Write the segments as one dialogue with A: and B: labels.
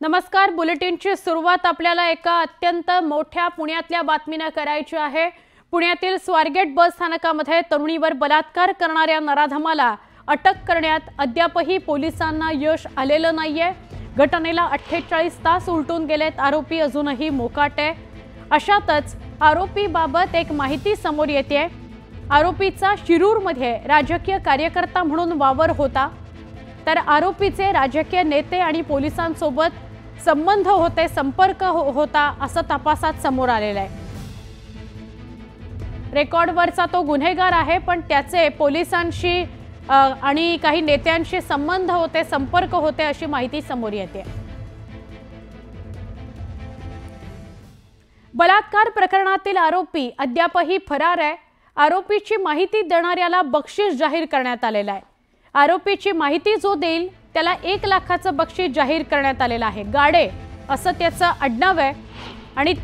A: नमस्कार। बुलेटिनची सुरुवात आपल्याला एका अत्यंत मोठ्या पुण्यातल्या बातमीने करायची आहे। पुण्यातील स्वारगेट बस स्थानकामध्ये तरुणीवर बलात्कार करणाऱ्या नराधमाला अटक करण्यात अद्यापही पोलिसांना यश आलेलं नाहीये। घटनेला 48 तास उलटून गेलेत, आरोपी अजूनही मोकाट आहे। अशातच आरोपीबाबत एक माहिती समोर येते। आरोपीचा शिरूरमध्ये राजकीय कार्यकर्ता म्हणून वावर होता, तर आरोपीचे राजकीय नेते आणि पोलिसांसोबत संबंध होते, संपर्क होता असं तपासात समोर आलेलं आहे। रेकॉर्डवरचा तो गुन्हेगार आहे, पण त्याचे पोलिसांशी आणि काही नेत्यांशी संबंध होते, संपर्क होते अशी माहिती समोर येते। बलात्कार प्रकरणातील आरोपी अद्यापही फरार आहे। आरोपीची माहिती देणाऱ्याला बक्षीस जाहीर करण्यात आलेलं आहे। आरोपीची माहिती जो देईल त्याला 1 लाखाचं बक्षीस जाहीर करण्यात आलेलं आहे। गाडे असं त्याचं आडनाव आहे आणि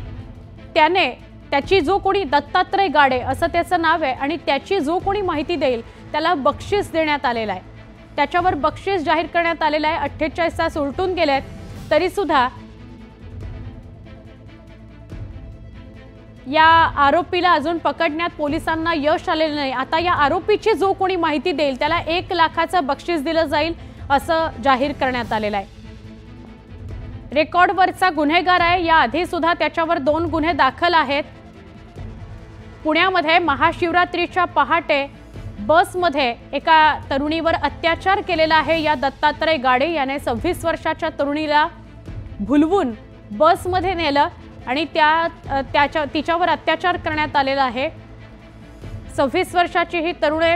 A: त्याची जो कोणी दत्तात्रय गाडे असं त्याचं नाव आहे आणि त्याची जो कोणी माहिती देईल त्याला बक्षीस देण्यात आलेलं आहे। त्याच्यावर बक्षीस जाहीर करण्यात आलेलं आहे। 48 तास उलटून गेलेत तरी सुद्धा या आरोपीला अजून पकडण्यात पोलिसांना यश आलेलं नाही। आता या आरोपीची जो कोणी माहिती देईल त्याला 1 लाखाचं बक्षीस दिलं जाईल असं जाहीर करण्यात आलेलं आहे। रेकॉर्डवरचा गुन्हेगार आहे। या आधी सुद्धा त्याच्यावर 2 गुन्हे दाखल आहेत। पुण्यामध्ये महाशिवरात्रीच्या पहाटे बसमध्ये एका तरुणीवर अत्याचार केलेला आहे। या दत्तात्रय गाडे याने 26 वर्षाच्या तरुणीला भुलवून बसमध्ये नेलं आणि तिच्यावर अत्याचार करण्यात आलेला आहे। 26 वर्षाची ही तरुणी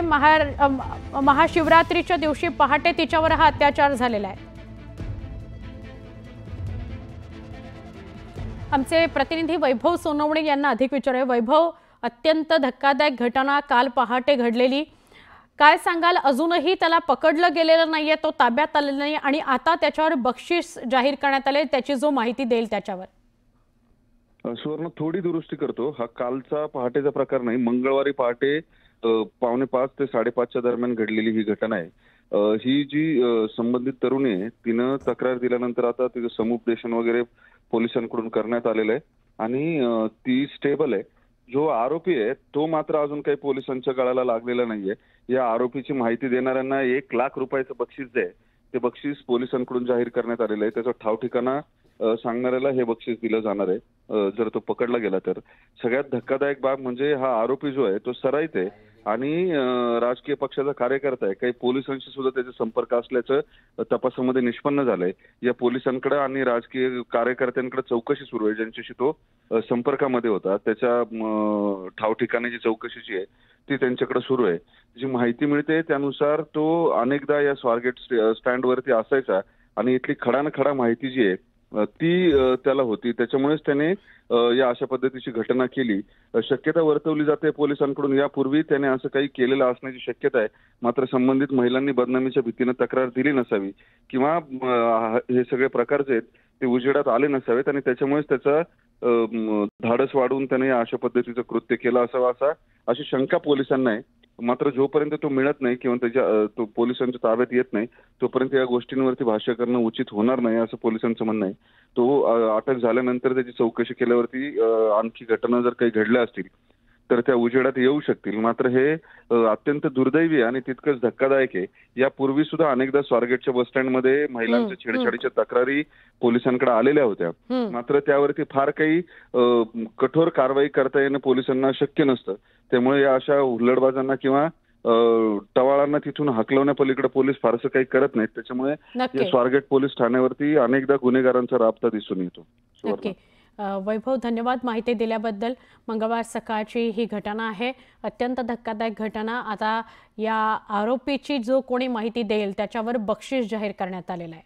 A: महाशिवरात्रीच्या दिवशी पहाटे तिच्यावर हा अत्याचार झालेला आहे। आमचे प्रतिनिधी वैभव सोनवणे यांना अधिक विचारूया। वैभव, अत्यंत धक्कादायक घटना काल पहाटे घडलेली, काय सांगाल? अजूनही त्याला पकडलं गेलेलं नाहीये, तो ताब्यात आलेला नाही आणि आता त्याच्यावर बक्षीस जाहीर करण्यात आले, त्याची जो माहिती देईल त्याच्यावर।
B: सुवर्ण, थोडी दुरुस्ती करतो। हा कालचा पहाटेचा प्रकार नाही, मंगळवारी पहाटे 4:45 ते 5:30च्या दरम्यान घडलेली ही घटना आहे। ही जी संबंधित तरुणी आहे तिनं तक्रार दिल्यानंतर आता तिचं समुपदेशन वगैरे पोलिसांकडून करण्यात आलेलं आहे आणि ती स्टेबल आहे। जो आरोपी आहे तो मात्र अजून काही पोलिसांच्या गळाला लागलेला नाहीये। या आरोपीची माहिती देणाऱ्यांना 1 लाख रुपयाचं बक्षीस आहे, ते बक्षीस पोलिसांकडून जाहीर करण्यात आलेलं आहे। त्याचा ठाव ठिकाणा सांगणाऱ्याला हे बक्षीस दिलं जाणार आहे जर तो पकडला गेला तर। सगळ्यात धक्कादायक बाब म्हणजे हा आरोपी जो आहे तो सराईत आहे आणि राजकीय पक्षाचा कार्यकर्ता आहे। काही पोलिसांशी सुद्धा त्याचा संपर्क असल्याचं तपासामध्ये निष्पन्न झालंय। या पोलिसांकडे आणि राजकीय कार्यकर्त्यांकडे चौकशी सुरू आहे, ज्यांच्याशी तो संपर्कामध्ये होता। त्याच्या ठाव ठिकाणी जी चौकशी जी आहे ती त्यांच्याकडे सुरू आहे। जी माहिती मिळते त्यानुसार तो अनेकदा या स्वारगेट स्टँडवरती असायचा आणि इथली खडानखडा माहिती जी आहे ती त्याला होती, त्याच्यामुळेच त्याने या अशा पद्धतीची घटना केली। शक्यता वर्तवली जाते पोलिसांकडून यापूर्वी त्याने असं काही केलेलं असण्याची शक्यता आहे, मात्र संबंधित महिलांनी बदनामीच्या भीतीने तक्रार दिली नसावी किंवा हे सगळे प्रकार जे आहेत ते उजेडात आले नसावेत आणि त्याच्यामुळेच त्याचा धाडस वाढवून त्याने अशा पद्धतीचं कृत्य केलं असावं अशी शंका पोलिसांना आहे। मात्र जोपर्यंत तो मिळत नाही किंवा तो पोलिसांच्या ताब्यात येत नाही तोपर्यंत या गोष्टींवरती भाष्य करणं उचित होणार नाही असं पोलिसांचं म्हणणं आहे। तो अटक झाल्यानंतर त्याची चौकशी केल्यावरती आणखी घटना जर काही घडल्या असतील तर त्या उजेडात येऊ शकतील। मात्र हे अत्यंत दुर्दैवी आहे आणि तितकंच धक्कादायक आहे। यापूर्वी सुद्धा अनेकदा स्वारगेटच्या बस स्टँडमध्ये महिलांच्या छेडछाडीच्या तक्रारी पोलिसांकडे आलेल्या होत्या, मात्र त्यावरती फार काही कठोर कारवाई करता येणं पोलिसांना शक्य नसतं। त्यामुळे या अशा हुल्लडबाजांना किंवा टवाळांना तिथून हाकलवण्यापलीकडे पोलीस फारसं काही करत नाहीत। त्याच्यामुळे या स्वारगेट पोलीस ठाण्यावरती अनेकदा गुन्हेगारांचा राबता दिसून येतो।
A: वैभव, धन्यवाद माहिती दिल्याबद्दल। मंगळवार सकाळची ही घटना आहे, अत्यंत धक्कादायक घटना। आता या आरोपीची जो कोणी माहिती देईल त्याच्यावर बक्षीस जाहीर करण्यात आलेलं आहे।